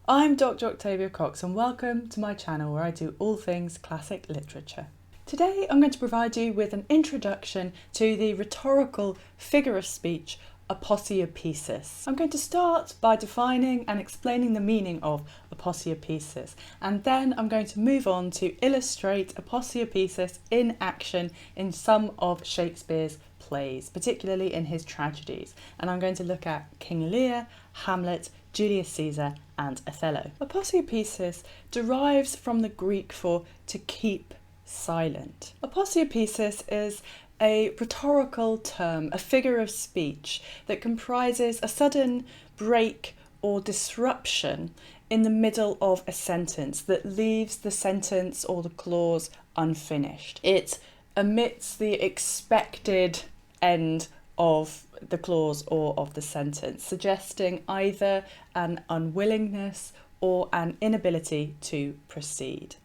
I'm Dr. Octavia Cox and welcome to my channel where I do all things classic literature. Today I'm going to provide you with an introduction to the rhetorical figure of speech Aposiopesis. I'm going to start by defining and explaining the meaning of Aposiopesis, and then I'm going to move on to illustrate Aposiopesis in action in some of Shakespeare's plays, particularly in his tragedies, and I'm going to look at King Lear, Hamlet, Julius Caesar and Othello. Aposiopesis derives from the Greek for to keep silent. Aposiopesis is a rhetorical term, a figure of speech that comprises a sudden break or disruption in the middle of a sentence that leaves the sentence or the clause unfinished. It omits the expected end of the clause or of the sentence, suggesting either an unwillingness or an inability to proceed.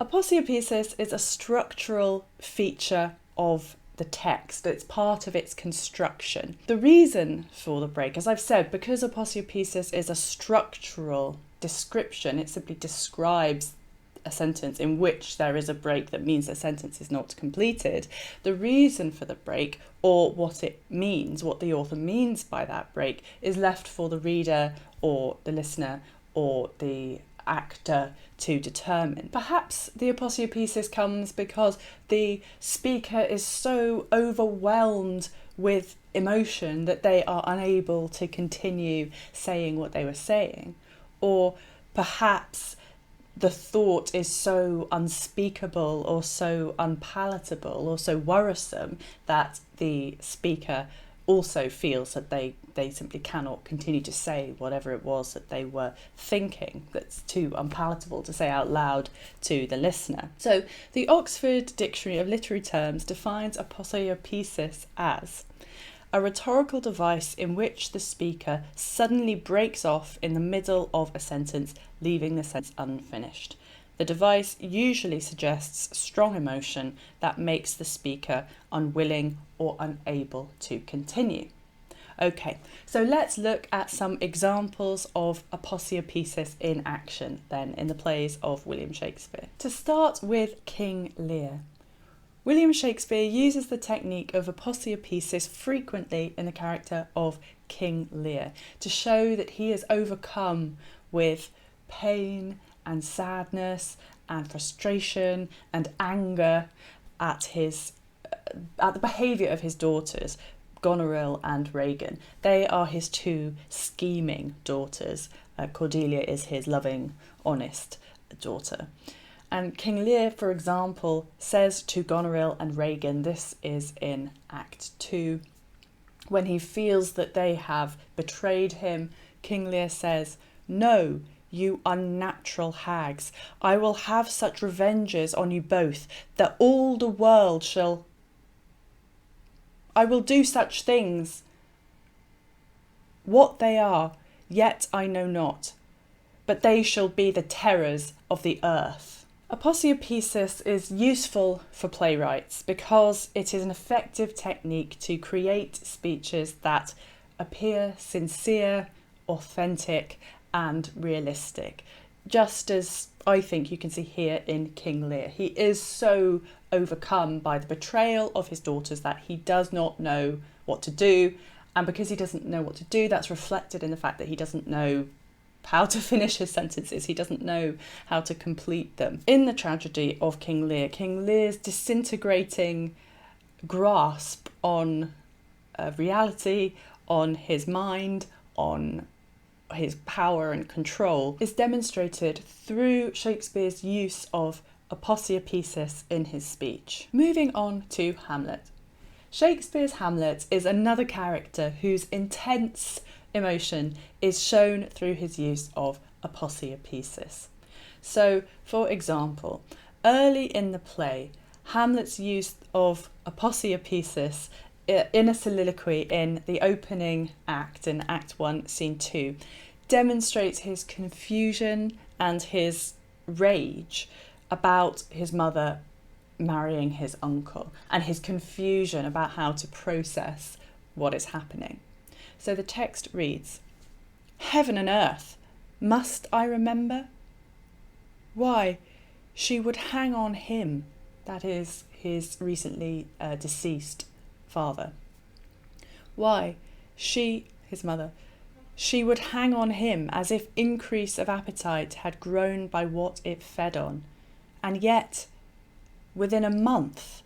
Aposiopesis is a structural feature of the text. It's part of its construction. The reason for the break, as I've said, because aposiopesis is a structural description, it simply describes a sentence in which there is a break that means the sentence is not completed. The reason for the break, or what it means, what the author means by that break, is left for the reader or the listener or the actor to determine. Perhaps the aposiopesis comes because the speaker is so overwhelmed with emotion that they are unable to continue saying what they were saying, or perhaps the thought is so unspeakable or so unpalatable or so worrisome that the speaker also feels that they simply cannot continue to say whatever it was that they were thinking, that's too unpalatable to say out loud to the listener. So the Oxford Dictionary of Literary Terms defines aposiopesis as a rhetorical device in which the speaker suddenly breaks off in the middle of a sentence, leaving the sentence unfinished. The device usually suggests strong emotion that makes the speaker unwilling or unable to continue. Okay, so let's look at some examples of aposiopesis in action then in the plays of William Shakespeare. To start with King Lear. William Shakespeare uses the technique of aposiopesis frequently in the character of King Lear to show that he is overcome with pain and sadness and frustration and anger at the behaviour of his daughters, Goneril and Regan. They are his two scheming daughters. Cordelia is his loving, honest daughter. And King Lear, for example, says to Goneril and Regan, this is in Act 2, when he feels that they have betrayed him, King Lear says, "No, you unnatural hags, I will have such revenges on you both, that all the world shall... I will do such things. What they are, yet I know not, but they shall be the terrors of the earth." Aposiopesis is useful for playwrights because it is an effective technique to create speeches that appear sincere, authentic, and realistic, just as I think you can see here in King Lear. He is so overcome by the betrayal of his daughters that he does not know what to do, and because he doesn't know what to do, that's reflected in the fact that he doesn't know how to finish his sentences. He doesn't know how to complete them. In the tragedy of King Lear's disintegrating grasp on reality, on his mind, on his power and control is demonstrated through Shakespeare's use of aposiopesis in his speech. Moving on to Hamlet. Shakespeare's Hamlet is another character whose intense emotion is shown through his use of aposiopesis. So, for example, early in the play, Hamlet's use of aposiopesis in a soliloquy in the opening act, in Act 1, Scene 2, demonstrates his confusion and his rage about his mother marrying his uncle and his confusion about how to process what is happening. So the text reads, "Heaven and earth, Must I remember? Why, she would hang on him, that is, his recently deceased father. Why, she, his mother, she would hang on him as if increase of appetite had grown by what it fed on. And yet, within a month,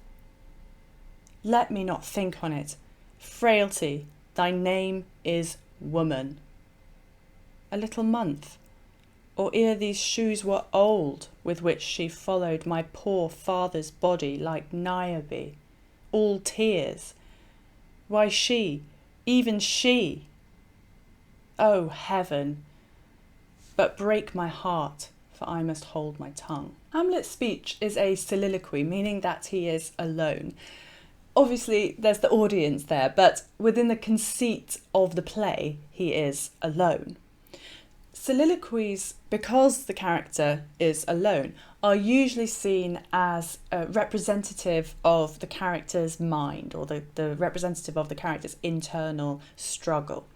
let me not think on it. Frailty, thy name is woman. A little month, or ere these shoes were old, with which she followed my poor father's body like Niobe, all tears. Why she, even she, O heaven, but break my heart, for I must hold my tongue. Hamlet's speech is a soliloquy, meaning that he is alone. Obviously, there's the audience there, but within the conceit of the play, he is alone. Soliloquies, because the character is alone, are usually seen as representative of the character's mind, or the representative of the character's internal struggle.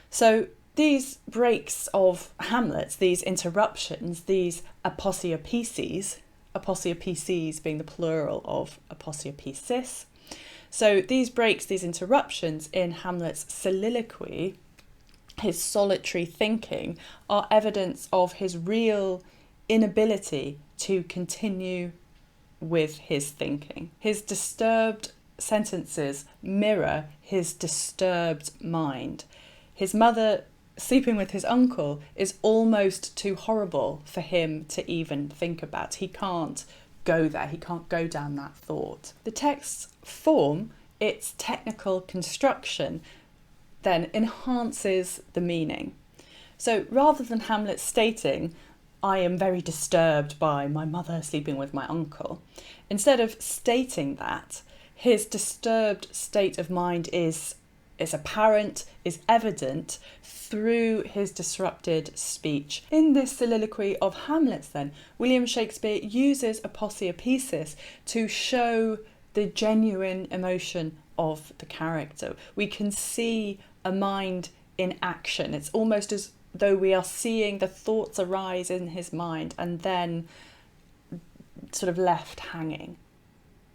So these breaks of Hamlet, these interruptions, these aposiopeses, aposiopeses being the plural of aposiopesis. So these breaks, these interruptions in Hamlet's soliloquy, his solitary thinking, are evidence of his real inability to continue with his thinking. His disturbed sentences mirror his disturbed mind. His mother sleeping with his uncle is almost too horrible for him to even think about. He can't go there, he can't go down that thought. The text's form, its technical construction, then enhances the meaning. So rather than Hamlet stating, I am very disturbed by my mother sleeping with my uncle, instead of stating that, his disturbed state of mind is apparent, is evident through his disrupted speech. In this soliloquy of Hamlet's then, William Shakespeare uses aposiopesis to show the genuine emotion of the character. We can see a mind in action. It's almost as though we are seeing the thoughts arise in his mind and then sort of left hanging.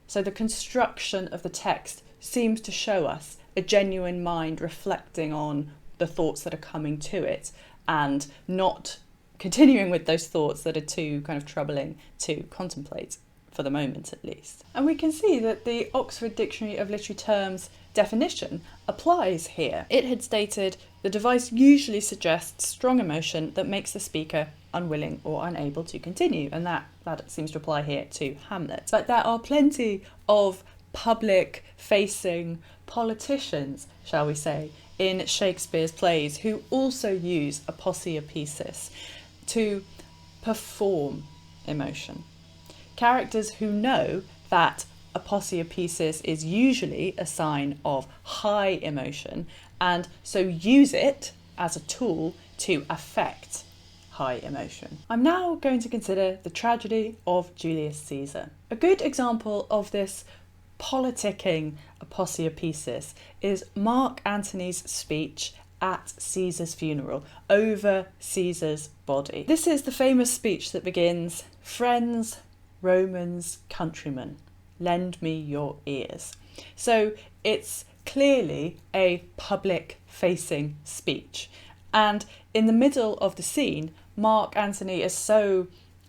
So the construction of the text seems to show us a genuine mind reflecting on the thoughts that are coming to it and not continuing with those thoughts that are too kind of troubling to contemplate, for the moment at least. And we can see that the Oxford Dictionary of Literary Terms definition applies here. It had stated, the device usually suggests strong emotion that makes the speaker unwilling or unable to continue, and that seems to apply here to Hamlet. But there are plenty of public-facing politicians, shall we say, in Shakespeare's plays who also use aposiopesis to perform emotion. Characters who know that aposiopesis is usually a sign of high emotion and so use it as a tool to affect high emotion. I'm now going to consider the tragedy of Julius Caesar. A good example of this politicking aposiopesis is Mark Antony's speech at Caesar's funeral over Caesar's body. This is the famous speech that begins, "Friends, Romans, countrymen, lend me your ears." So it's clearly a public-facing speech. And in the middle of the scene, Mark Antony is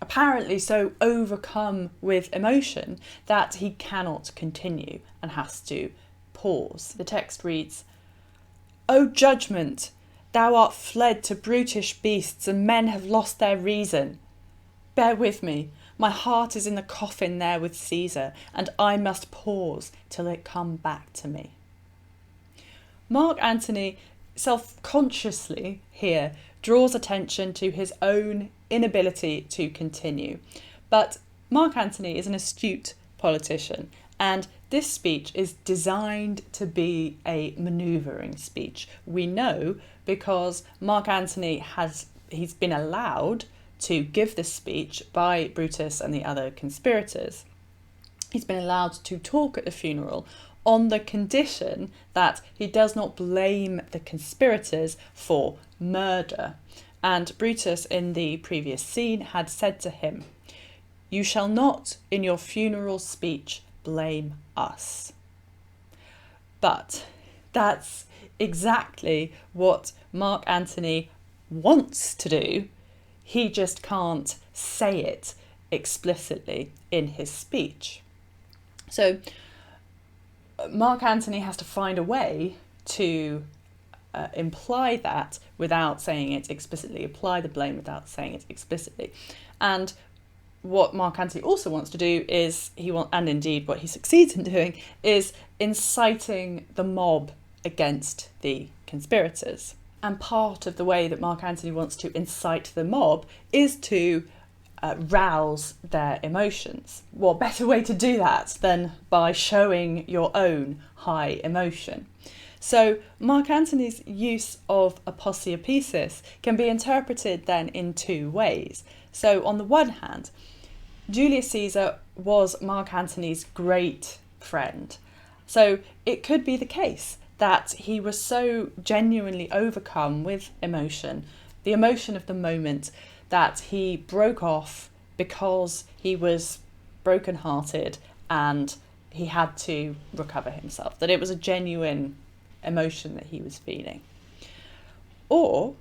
apparently so overcome with emotion that he cannot continue and has to pause. The text reads, "O judgment, thou art fled to brutish beasts, and men have lost their reason. Bear with me, my heart is in the coffin there with Caesar, and I must pause till it come back to me." Mark Antony self-consciously here draws attention to his own inability to continue. But Mark Antony is an astute politician, and this speech is designed to be a manoeuvring speech. We know because Mark Antony he's been allowed to give this speech by Brutus and the other conspirators. He's been allowed to talk at the funeral on the condition that he does not blame the conspirators for murder. And Brutus, in the previous scene, had said to him, "You shall not in your funeral speech blame us." But that's exactly what Mark Antony wants to do. He just can't say it explicitly in his speech. So Mark Antony has to find a way to imply that without saying it explicitly, apply the blame without saying it explicitly. And what Mark Antony also wants to do is, and indeed what he succeeds in doing, is inciting the mob against the conspirators. And part of the way that Mark Antony wants to incite the mob is to rouse their emotions. What better way to do that than by showing your own high emotion? So Mark Antony's use of aposiopesis can be interpreted then in two ways. So on the one hand, Julius Caesar was Mark Antony's great friend. So it could be the case that he was so genuinely overcome with emotion, the emotion of the moment, that he broke off because he was brokenhearted and he had to recover himself, that it was a genuine emotion that he was feeling. Or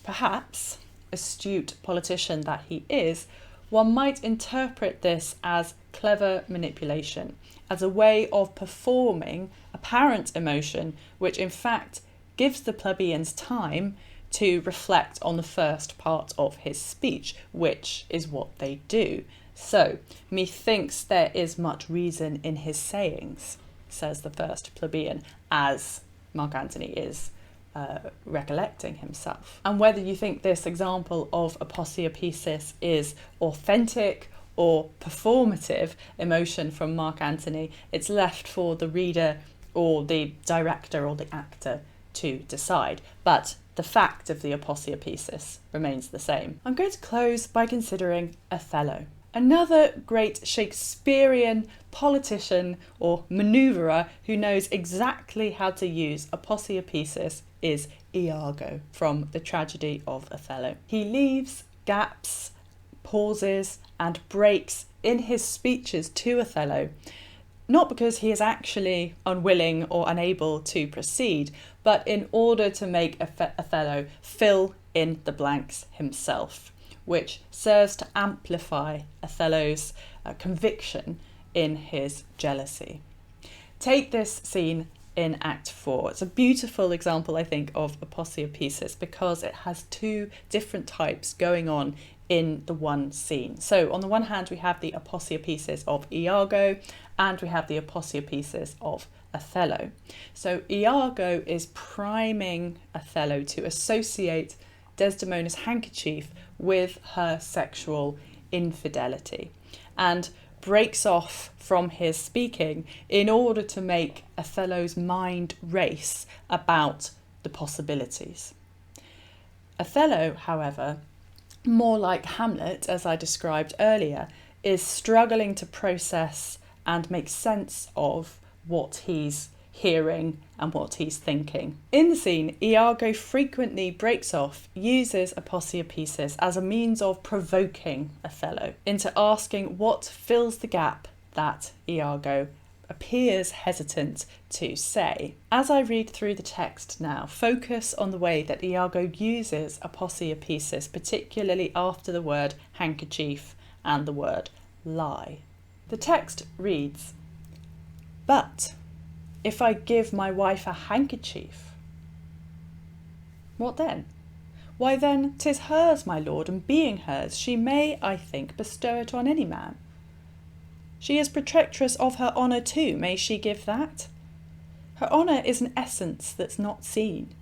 perhaps, astute politician that he is, one might interpret this as clever manipulation, as a way of performing apparent emotion, which in fact gives the plebeians time to reflect on the first part of his speech, which is what they do. So, methinks there is much reason in his sayings, says the first plebeian, as Mark Antony is recollecting himself. And whether you think this example of aposiopesis is authentic or performative emotion from Mark Antony, it's left for the reader or the director or the actor to decide. But the fact of the aposiopesis remains the same. I'm going to close by considering Othello. Another great Shakespearean politician or manoeuvrer who knows exactly how to use aposiopesis is Iago from the Tragedy of Othello. He leaves gaps, pauses, and breaks in his speeches to Othello, not because he is actually unwilling or unable to proceed, but in order to make Othello fill in the blanks himself, which serves to amplify Othello's conviction in his jealousy. Take this scene in Act 4. It's a beautiful example, I think, of aposiopesis because it has two different types going on in the one scene. So on the one hand, we have the aposiopesis of Iago and we have the aposiopesis of Othello. So Iago is priming Othello to associate Desdemona's handkerchief with her sexual infidelity and breaks off from his speaking in order to make Othello's mind race about the possibilities. Othello, however, more like Hamlet, as I described earlier, is struggling to process and make sense of what he's hearing and what he's thinking. In the scene, Iago frequently breaks off, uses aposiopesis as a means of provoking Othello into asking what fills the gap that Iago appears hesitant to say. As I read through the text now, focus on the way that Iago uses aposiopesis, particularly after the word handkerchief and the word lie. The text reads, "But if I give my wife a handkerchief, what then? Why then 'tis hers, my lord, and being hers, she may, I think, bestow it on any man. She is protectress of her honour too, may she give that? Her honour is an essence that's not seen.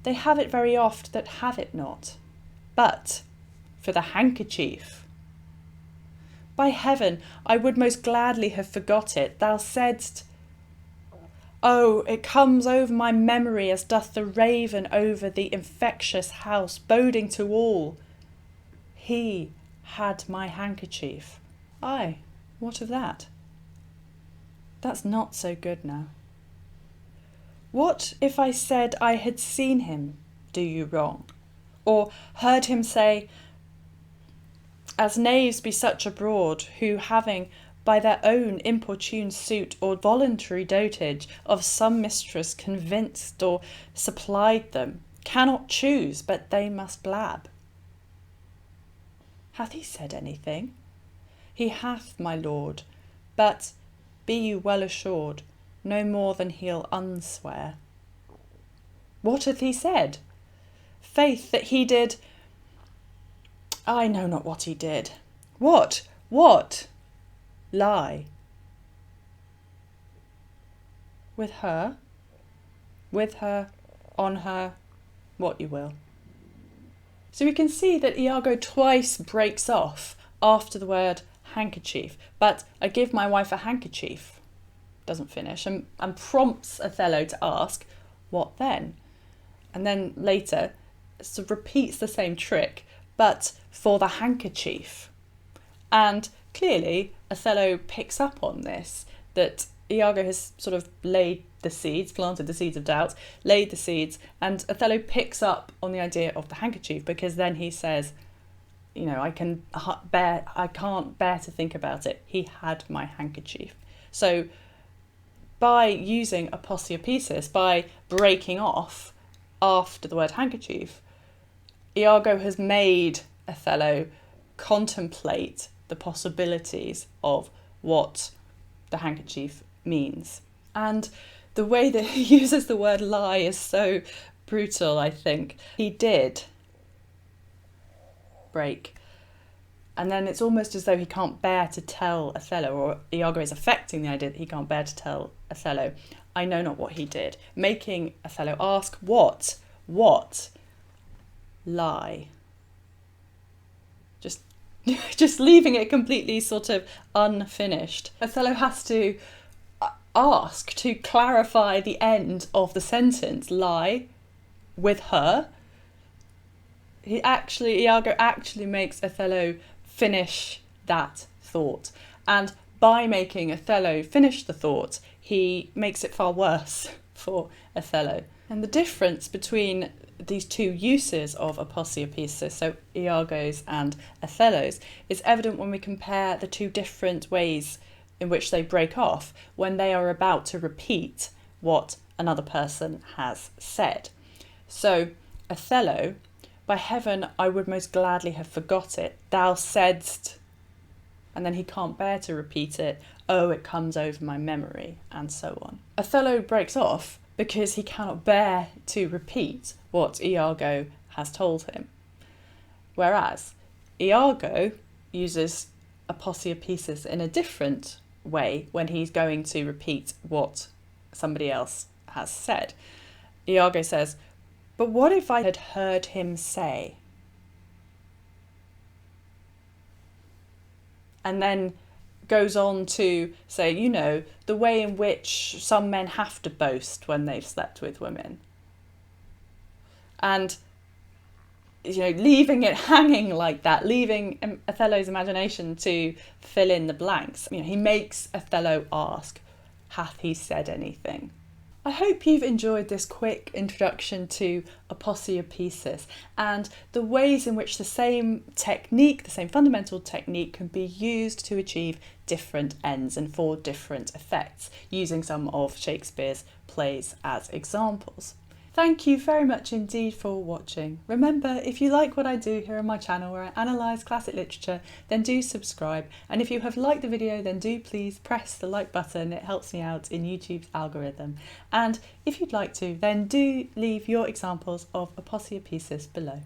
They have it very oft that have it not. But for the handkerchief, by heaven, I would most gladly have forgot it. Thou saidst, oh, it comes over my memory as doth the raven over the infectious house, boding to all. He had my handkerchief. Ay, what of that? That's not so good now. What if I said I had seen him? Do you wrong? Or heard him say, as knaves be such abroad, who having by their own importune suit or voluntary dotage of some mistress convinced or supplied them, cannot choose but they must blab. Hath he said anything? He hath, my lord, but, be you well assured, no more than he'll unswear. What hath he said? Faith, that he did... I know not what he did. What? Lie. With her, on her, what you will. So we can see that Iago twice breaks off after the word handkerchief, but I give my wife a handkerchief, doesn't finish, and prompts Othello to ask, what then? And then later sort of repeats the same trick, but for the handkerchief. And clearly Othello picks up on this, that Iago has sort of laid the seeds, planted the seeds of doubt, laid the seeds, and Othello picks up on the idea of the handkerchief, because then he says, you know, I can't bear to think about it. He had my handkerchief. So by using aposiopesis, by breaking off after the word handkerchief, Iago has made Othello contemplate the possibilities of what the handkerchief means. And the way that he uses the word lie is so brutal, I think. He did break. And then it's almost as though he can't bear to tell Othello, or Iago is affecting the idea that he can't bear to tell Othello, I know not what he did, making Othello ask, what? Lie. Just leaving it completely sort of unfinished. Othello has to ask to clarify the end of the sentence, lie with her. Iago actually makes Othello finish that thought. And by making Othello finish the thought, he makes it far worse for Othello. And the difference between these two uses of aposiopesis, so Iago's and Othello's, is evident when we compare the two different ways in which they break off when they are about to repeat what another person has said. So Othello, by heaven, I would most gladly have forgot it. Thou saidst, and then he can't bear to repeat it. Oh, it comes over my memory, and so on. Othello breaks off because he cannot bear to repeat what Iago has told him. Whereas Iago uses aposiopesis in a different way when he's going to repeat what somebody else has said. Iago says, but what if I had heard him say? And then goes on to say, you know, the way in which some men have to boast when they've slept with women. And, you know, leaving it hanging like that, leaving Othello's imagination to fill in the blanks. You know, he makes Othello ask, hath he said anything? I hope you've enjoyed this quick introduction to aposiopesis and the ways in which the same technique, the same fundamental technique, can be used to achieve different ends and for different effects, using some of Shakespeare's plays as examples. Thank you very much indeed for watching. Remember, if you like what I do here on my channel where I analyse classic literature, then do subscribe. And if you have liked the video, then do please press the like button. It helps me out in YouTube's algorithm. And if you'd like to, then do leave your examples of aposiopesis below.